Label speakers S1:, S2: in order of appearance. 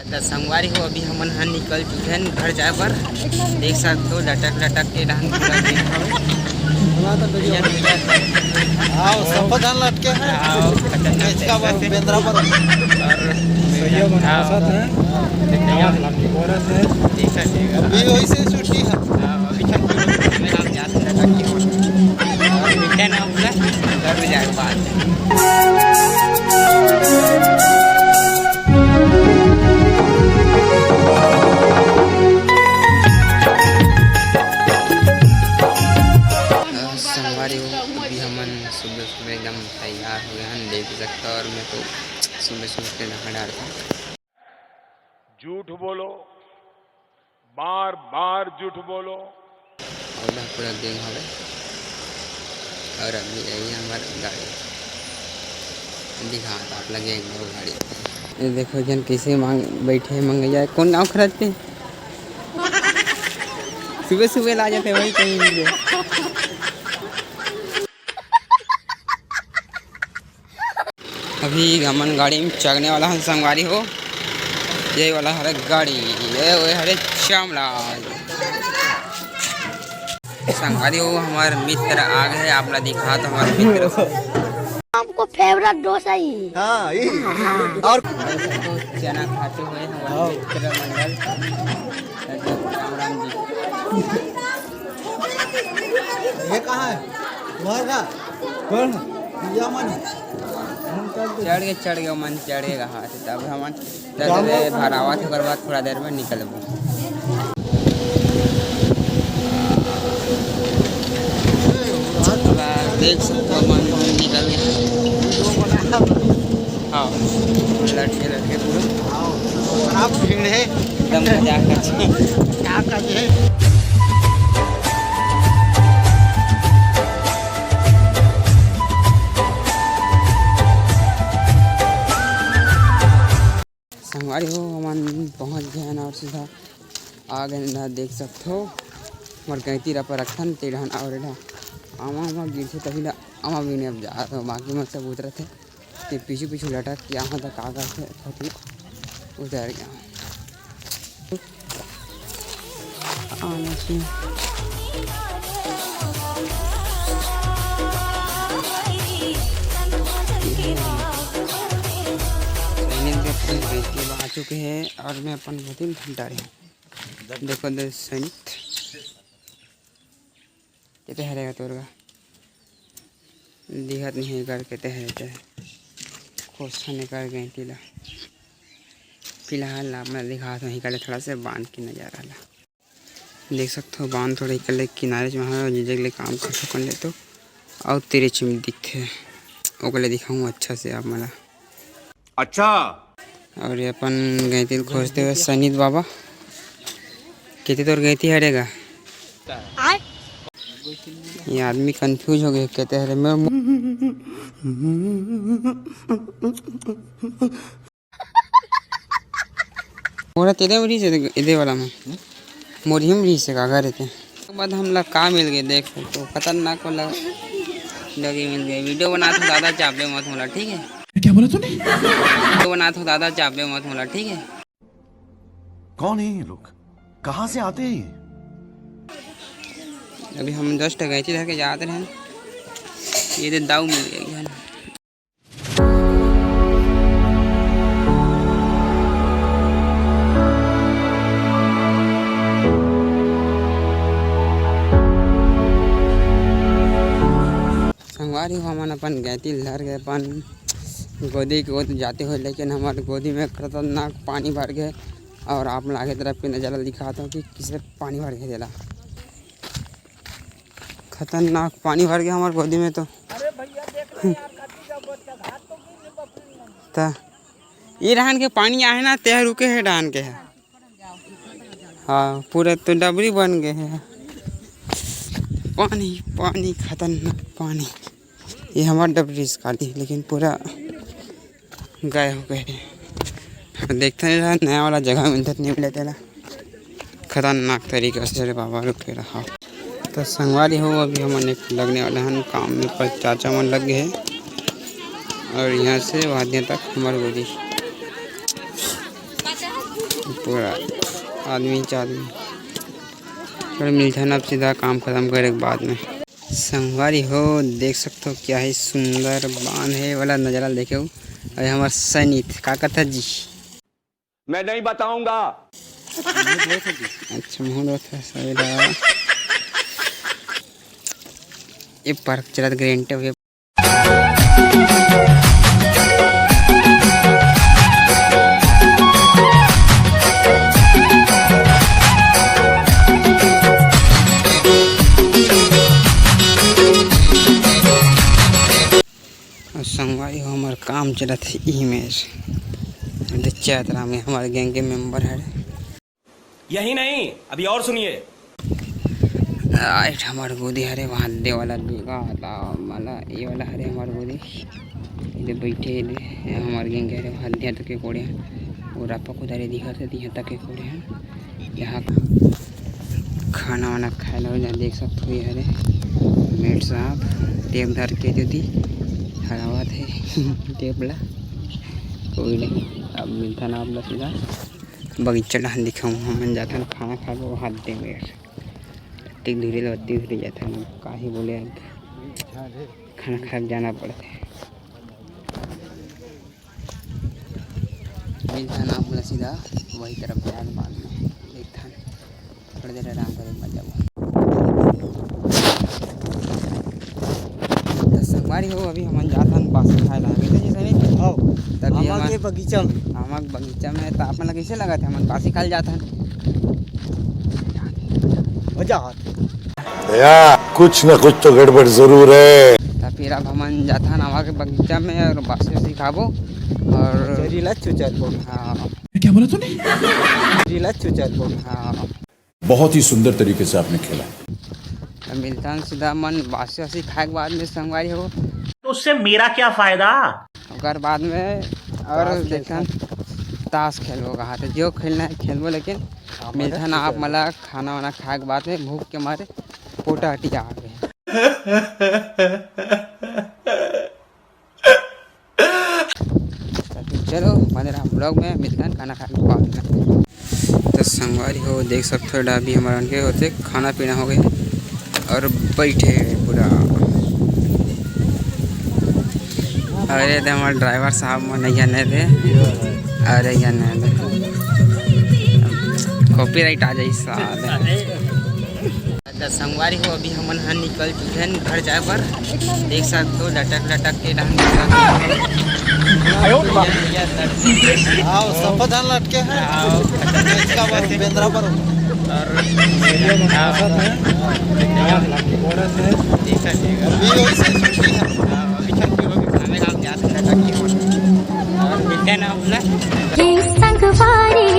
S1: तो संगवारी हो अभी हम यहाँ निकल चुके हैं घर जाए पर। देख सकते हो लटक लटक के रहन पूरा दिन
S2: लटके हैं छुट्टी है घर में जाए बाद सुबह सुबह एकदम तैयार हो गया है, देख सकते हो। और मैं तो सुबह सुबह के नहा डालता।
S3: झूठ बोलो, बार बार झूठ बोलो।
S1: और पूरा दिन हो गया और अभी यही हमारी गाड़ी दिखा आप लगे एक गाड़ी। ये देखो जन कैसे मांग बैठे मंगे जाए। कौन गाँव खरीदते सुबह सुबह ला जाते वही कहीं मिले। अभी हमन गाड़ी में चढ़ने वाला है संगवारी हो। ये वाला हरे गाड़ी ये हरे श्यामला संगवारी हो। हमारे मित्र आ गए, आप लोग दिखा तो हमारे मित्र
S4: आपको फेवरेट डोसा ही।
S2: हाँ और
S1: चना खाते हुए हमारे मित्र मंडल राम जी।
S2: ये कहाँ है कौन
S1: चढ़ गए मन चढ़ेगा हाथ तब हम भरावा थे बाद थोड़ा देर में निकलबो। देख सकते हो मन निकल गए। हाँ लड़के लड़के पूरे
S2: भीड़ है
S1: एकदम मजा क्या करते संगवारी हो। हम पहुँच गए हैं और सीधा आ गए ना। देख सकते हो हमारे गैती पर रखन तेरहन और आमा गिर थे तभी आमा भी नहीं अब जा रहा बाकी मत सब उतर थे तो पीछू पीछू लटक के यहाँ तक आ गए थे उतर गया। आ चुके हैं और मैं अपन बहुत घंटा रहे देखो सैनिक कहते हरेगा तोरगा दिखत नहीं कर कहते है क्वेश्चन कर गए टीला फिलहाल मैं दिखा वहीं कर थोड़ा से बांध की नज़ारा ला देख सकते हो। बांध थोड़ा निकल किनारे में जगले काम कर सकन ले तो और तेरे चिम दिखे ओकले दिखाऊँ अच्छा से आप मला।
S3: अच्छा
S1: और ये अपन गए थे खोजते हुए सनीत बाबा कहते तो गई थी हरेगा। ये आदमी कंफ्यूज हो गए कहते हैं मैं मोरा तेरे मरी से इधे वाला में मोरी हम रही से कागा रहते हैं। बाद हम लोग का मिल गए देख तो खतरनाक वाला लगे मिल गए। वीडियो बनाते हो दादा चापे मत मोला ठीक है।
S5: क्या बोला तूने?
S1: वीडियो बनाते हो दादा चापे मत मोला ठीक है।
S5: कौन है ये लोग, कहाँ से आते हैं?
S1: अभी हम जस्ट गए थे धर के जाते रहे ये तो दाऊ मिल गया ना। संगवारी हो हम अपन गए थे लहर गए अपन गोदी की ओर जाते हुए लेकिन हमारे गोदी में खतरनाक पानी भर गए। और आप लोग आगे तरफ की नज़ारा दिखाता हूँ कि किसे पानी भर गया देला खतरनाक पानी भर गया हमारे गोदी में तो ये डाहन के पानी आए ना तह रुके है डाहन के है। हाँ पूरे तो डबरी बन गए हैं पानी पानी खतरनाक पानी। ये हमारा डबरी खाली लेकिन पूरा गए हो गए। देखते नहीं रहा नया वाला जगह मिलता नहीं मिले तेरा खतरनाक तरीके से बाबा रुके रहा। तो संगवारी हो अभी हम लगने वाले हैं काम में पर चाचा मन लग गए हैं और यहाँ से वादियाँ तक हमारे गोदी पूरा आदमी चादमी। फिर मिलते हैं अब सीधा काम खत्म करे के बाद में। संगवारी हो देख सकते हो क्या है सुंदर बांध है वाला नज़ारा देखे हो। अरे हमार सैनिक का करता जी
S3: मैं नहीं बताऊंगा।
S1: अच्छा मुँह था ये पार्क चला ग्रेंटे हुए। संगवारी हो हमारे काम चला थे इमेज चैतरा में हमारे गैंग के मेंबर है।
S6: यही नहीं अभी और सुनिए।
S1: राइट हमारे गोदी हरे वहाँ दे वाला देगा माला ये वाला हरे हमारे गोदी इधर बैठे इधर हमारे गैंग हरे वहाँ दिया तक के कोड़े हैं और आपको खुद हरे दिखा थे दिया तक के कोड़े हैं। यहाँ खाना वाना खाए लो जहाँ देख सकते हो ये हरे मेट साहब टेप धर के जो दी खड़ा हुआ थे टेबला कोई नहीं। अब मिलता ना आप सीधा बगीचा डहान दिखाऊँ हम जाता ना खाना खा लो हाथ दे में टिक धीरे लत्ती धीरे जाता है का ही बोले खाना खा जाना पड़ता है। मिलता ना बोला सीधा वही तरफ जाए बाद में देखता थोड़ी देर आराम करे मत जाओ। संगवारी हो अभी हम जाता बासी खाए लगे थे जैसे नहीं तभी हमारे बगीचा में तो आप मतलब कैसे लगा थे हम बासी खाए जाता
S5: या कुछ न कुछ तो गड़बड़ जरूर है।
S1: तो फिर अब हम जाता ना वहाँ के बगीचा में और बासी वासी खाबो और हाँ
S5: क्या बोला तूने?
S1: हाँ
S5: बहुत ही सुंदर तरीके से आपने खेला।
S1: तो मिलता सीधा मन बासी वासी खाए के बाद में संगवारी हो
S6: तो उससे मेरा क्या फायदा।
S1: और बाद में और देखा ताश खेलबो कहा था जो खेलना है खेलबो लेकिन मिलता ना आप मला खाना वाना खाए के बाद में भूख के मारे पोटा हटिया आ गए। तो चलो बने रहा ब्लॉग में मिलता खाना खाने के बाद में। तो संगवारी हो देख सकते हो डाबी हमारे उनके होते खाना पीना हो गया और बैठे पूरा। अरे तो हमारे ड्राइवर साहब मनैया नहीं थे अरे या नहीं थे कॉपीराइट आ जाए साल। तो संगवारी हो अभी हम यहाँ निकल चुके हैं घर जाए पर देख सकते हो लटक लटक के ढंग लटके हैं और संगवारी